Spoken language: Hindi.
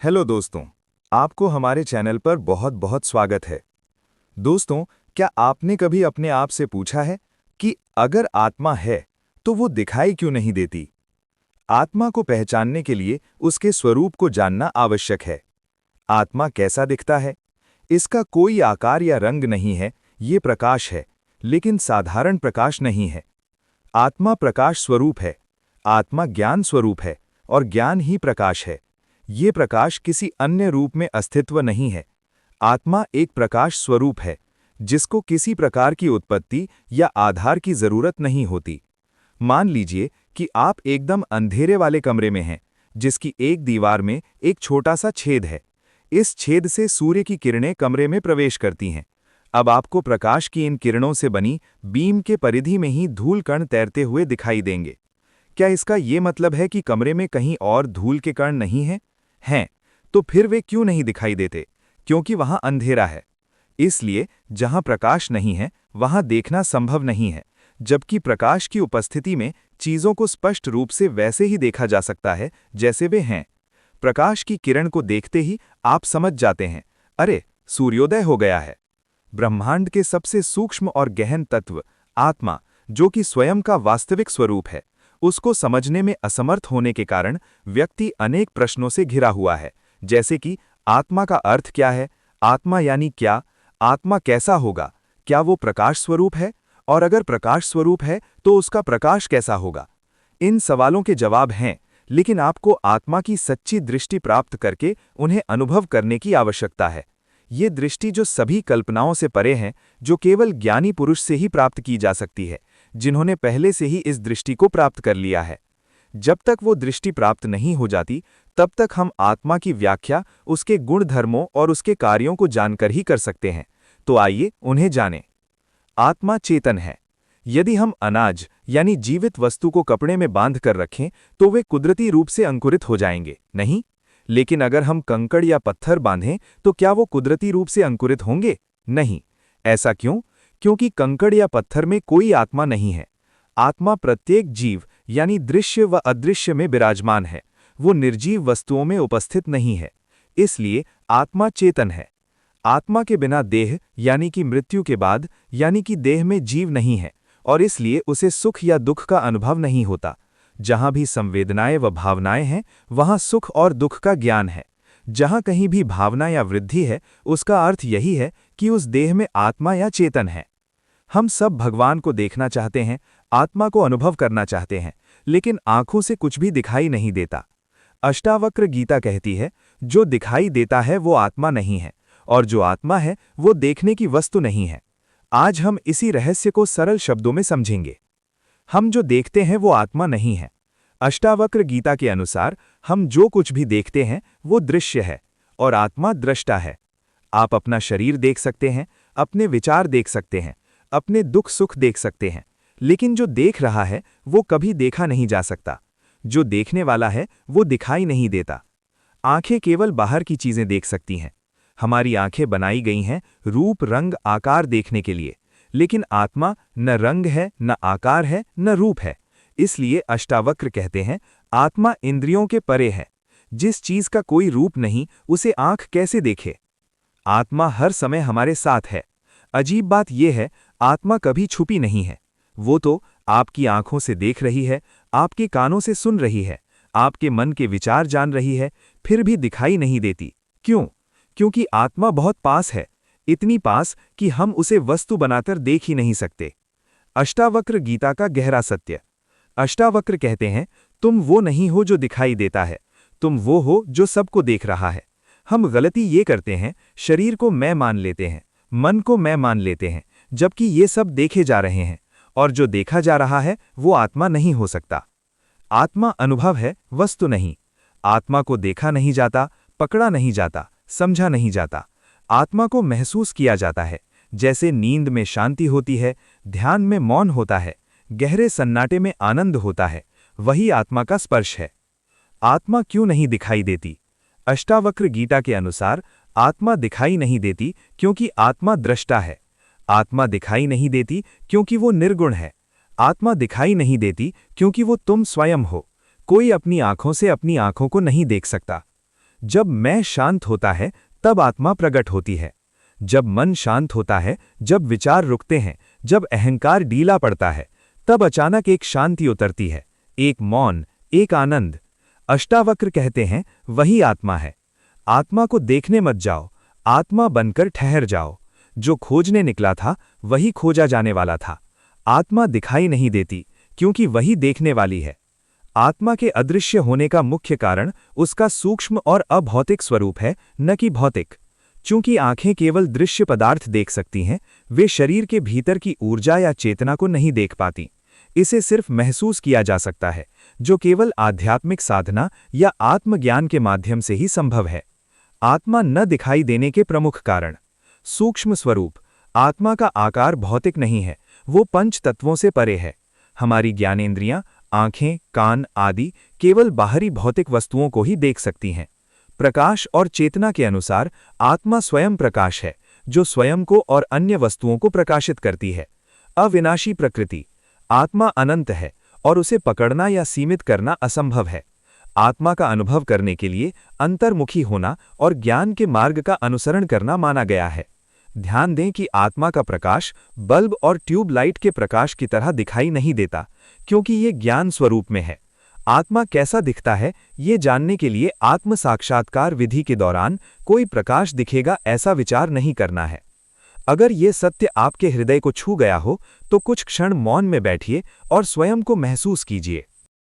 हेलो दोस्तों, आपको हमारे चैनल पर बहुत बहुत स्वागत है। दोस्तों, क्या आपने कभी अपने आप से पूछा है कि अगर आत्मा है तो वो दिखाई क्यों नहीं देती? आत्मा को पहचानने के लिए उसके स्वरूप को जानना आवश्यक है। आत्मा कैसा दिखता है? इसका कोई आकार या रंग नहीं है, ये प्रकाश है, लेकिन साधारण प्रकाश नहीं है। आत्मा प्रकाश स्वरूप है, आत्मा ज्ञान स्वरूप है और ज्ञान ही प्रकाश है। ये प्रकाश किसी अन्य रूप में अस्तित्व नहीं है। आत्मा एक प्रकाश स्वरूप है, जिसको किसी प्रकार की उत्पत्ति या आधार की जरूरत नहीं होती। मान लीजिए कि आप एकदम अंधेरे वाले कमरे में हैं, जिसकी एक दीवार में एक छोटा सा छेद है। इस छेद से सूर्य की किरणें कमरे में प्रवेश करती हैं। अब आपको प्रकाश की इन किरणों से बनी बीम के परिधि में ही धूल कण तैरते हुए दिखाई देंगे। क्या इसका ये मतलब है कि कमरे में कहीं और धूल के कण नहीं हैं? हैं, तो फिर वे क्यों नहीं दिखाई देते? क्योंकि वहां अंधेरा है। इसलिए जहां प्रकाश नहीं है, वहां देखना संभव नहीं है, जबकि प्रकाश की उपस्थिति में चीजों को स्पष्ट रूप से वैसे ही देखा जा सकता है जैसे वे हैं। प्रकाश की किरण को देखते ही आप समझ जाते हैं, अरे, सूर्योदय हो गया है। ब्रह्मांड के सबसे सूक्ष्म और गहन तत्व, आत्मा, जो कि स्वयं का वास्तविक स्वरूप है, उसको समझने में असमर्थ होने के कारण व्यक्ति अनेक प्रश्नों से घिरा हुआ है, जैसे कि आत्मा का अर्थ क्या है, आत्मा यानी क्या, आत्मा कैसा होगा, क्या वो प्रकाश स्वरूप है, और अगर प्रकाश स्वरूप है तो उसका प्रकाश कैसा होगा। इन सवालों के जवाब हैं, लेकिन आपको आत्मा की सच्ची दृष्टि प्राप्त करके उन्हें अनुभव करने की आवश्यकता है। ये दृष्टि जो सभी कल्पनाओं से परे है, जो केवल ज्ञानी पुरुष से ही प्राप्त की जा सकती है, जिन्होंने पहले से ही इस दृष्टि को प्राप्त कर लिया है। जब तक वो दृष्टि प्राप्त नहीं हो जाती, तब तक हम आत्मा की व्याख्या उसके गुण धर्मों और उसके कार्यों को जानकर ही कर सकते हैं। तो आइए उन्हें जानें। आत्मा चेतन है। यदि हम अनाज यानी जीवित वस्तु को कपड़े में बांध कर रखें तो वे कुदरती रूप से अंकुरित हो जाएंगे, नहीं? लेकिन अगर हम कंकड़ या पत्थर बांधें तो क्या वो कुदरती रूप से अंकुरित होंगे? नहीं। ऐसा क्यों? क्योंकि कंकड़ या पत्थर में कोई आत्मा नहीं है। आत्मा प्रत्येक जीव यानी दृश्य व अदृश्य में विराजमान है। वो निर्जीव वस्तुओं में उपस्थित नहीं है। इसलिए आत्मा चेतन है। आत्मा के बिना देह यानी कि मृत्यु के बाद यानी कि देह में जीव नहीं है, और इसलिए उसे सुख या दुख का अनुभव नहीं होता। जहां भी संवेदनाएं व भावनाएं हैं, वहां सुख और दुख का ज्ञान है। जहां कहीं भी भावना या वृद्धि है, उसका अर्थ यही है कि उस देह में आत्मा या चेतन है। हम सब भगवान को देखना चाहते हैं, आत्मा को अनुभव करना चाहते हैं, लेकिन आंखों से कुछ भी दिखाई नहीं देता। अष्टावक्र गीता कहती है, जो दिखाई देता है वो आत्मा नहीं है, और जो आत्मा है वो देखने की वस्तु नहीं है। आज हम इसी रहस्य को सरल शब्दों में समझेंगे। हम जो देखते हैं वो आत्मा नहीं है। अष्टावक्र गीता के अनुसार हम जो कुछ भी देखते हैं वो दृश्य है, और आत्मा दृष्टा है। आप अपना शरीर देख सकते हैं, अपने विचार देख सकते हैं, अपने दुख सुख देख सकते हैं, लेकिन जो देख रहा है वो कभी देखा नहीं जा सकता। जो देखने वाला है वो दिखाई नहीं देता। आंखें केवल बाहर की चीजें देख सकती हैं। हमारी आंखें बनाई गई हैं रूप रंग आकार देखने के लिए, लेकिन आत्मा न रंग है, न आकार है, न रूप है। इसलिए अष्टावक्र कहते हैं, आत्मा इंद्रियों के परे है। जिस चीज का कोई रूप नहीं, उसे आंख कैसे देखे? आत्मा हर समय हमारे साथ है। अजीब बात यह है, आत्मा कभी छुपी नहीं है। वो तो आपकी आंखों से देख रही है, आपके कानों से सुन रही है, आपके मन के विचार जान रही है, फिर भी दिखाई नहीं देती। क्यों? क्योंकि आत्मा बहुत पास है, इतनी पास कि हम उसे वस्तु बनाकर देख ही नहीं सकते। अष्टावक्र गीता का गहरा सत्य। अष्टावक्र कहते हैं, तुम वो नहीं हो जो दिखाई देता है, तुम वो हो जो सबको देख रहा है। हम गलती ये करते हैं, शरीर को मैं मान लेते हैं, मन को मैं मान लेते हैं, जबकि ये सब देखे जा रहे हैं, और जो देखा जा रहा है वो आत्मा नहीं हो सकता। आत्मा अनुभव है, वस्तु नहीं। आत्मा को देखा नहीं जाता, पकड़ा नहीं जाता, समझा नहीं जाता। आत्मा को महसूस किया जाता है, जैसे नींद में शांति होती है, ध्यान में मौन होता है, गहरे सन्नाटे में आनंद होता है। वही आत्मा का स्पर्श है। आत्मा क्यों नहीं दिखाई देती? अष्टावक्र गीता के अनुसार आत्मा दिखाई नहीं देती क्योंकि आत्मा दृष्टा है। आत्मा दिखाई नहीं देती क्योंकि वो निर्गुण है। आत्मा दिखाई नहीं देती क्योंकि वो तुम स्वयं हो। कोई अपनी आंखों से अपनी आंखों को नहीं देख सकता। जब मैं शांत होता है तब आत्मा प्रकट होती है। जब मन शांत होता है, जब विचार रुकते हैं, जब अहंकार ढीला पड़ता है, तब अचानक एक शांति उतरती है, एक मौन, एक आनंद। अष्टावक्र कहते हैं वही आत्मा है। आत्मा को देखने मत जाओ, आत्मा बनकर ठहर जाओ। जो खोजने निकला था वही खोजा जाने वाला था। आत्मा दिखाई नहीं देती क्योंकि वही देखने वाली है। आत्मा के अदृश्य होने का मुख्य कारण उसका सूक्ष्म और अभौतिक स्वरूप है, न कि भौतिक। चूंकि आंखें केवल दृश्य पदार्थ देख सकती हैं, वे शरीर के भीतर की ऊर्जा या चेतना को नहीं देख पाती। इसे सिर्फ महसूस किया जा सकता है, जो केवल आध्यात्मिक साधना या आत्मज्ञान के माध्यम से ही संभव है। आत्मा न दिखाई देने के प्रमुख कारण। सूक्ष्म स्वरूप। आत्मा का आकार भौतिक नहीं है, वो पंच तत्वों से परे है। हमारी ज्ञानेंद्रियां, आंखें, कान आदि केवल बाहरी भौतिक वस्तुओं को ही देख सकती हैं। प्रकाश और चेतना के अनुसार आत्मा स्वयं प्रकाश है, जो स्वयं को और अन्य वस्तुओं को प्रकाशित करती है। अविनाशी प्रकृति। आत्मा अनंत है और उसे पकड़ना या सीमित करना असंभव है। आत्मा का अनुभव करने के लिए अंतर्मुखी होना और ज्ञान के मार्ग का अनुसरण करना माना गया है। ध्यान दें कि आत्मा का प्रकाश बल्ब और ट्यूबलाइट के प्रकाश की तरह दिखाई नहीं देता, क्योंकि ये ज्ञान स्वरूप में है। आत्मा कैसा दिखता है, ये जानने के लिए आत्म साक्षात्कार विधि के दौरान कोई प्रकाश दिखेगा ऐसा विचार नहीं करना है। अगर ये सत्य आपके हृदय को छू गया हो, तो कुछ क्षण मौन में बैठिए और स्वयं को महसूस कीजिए।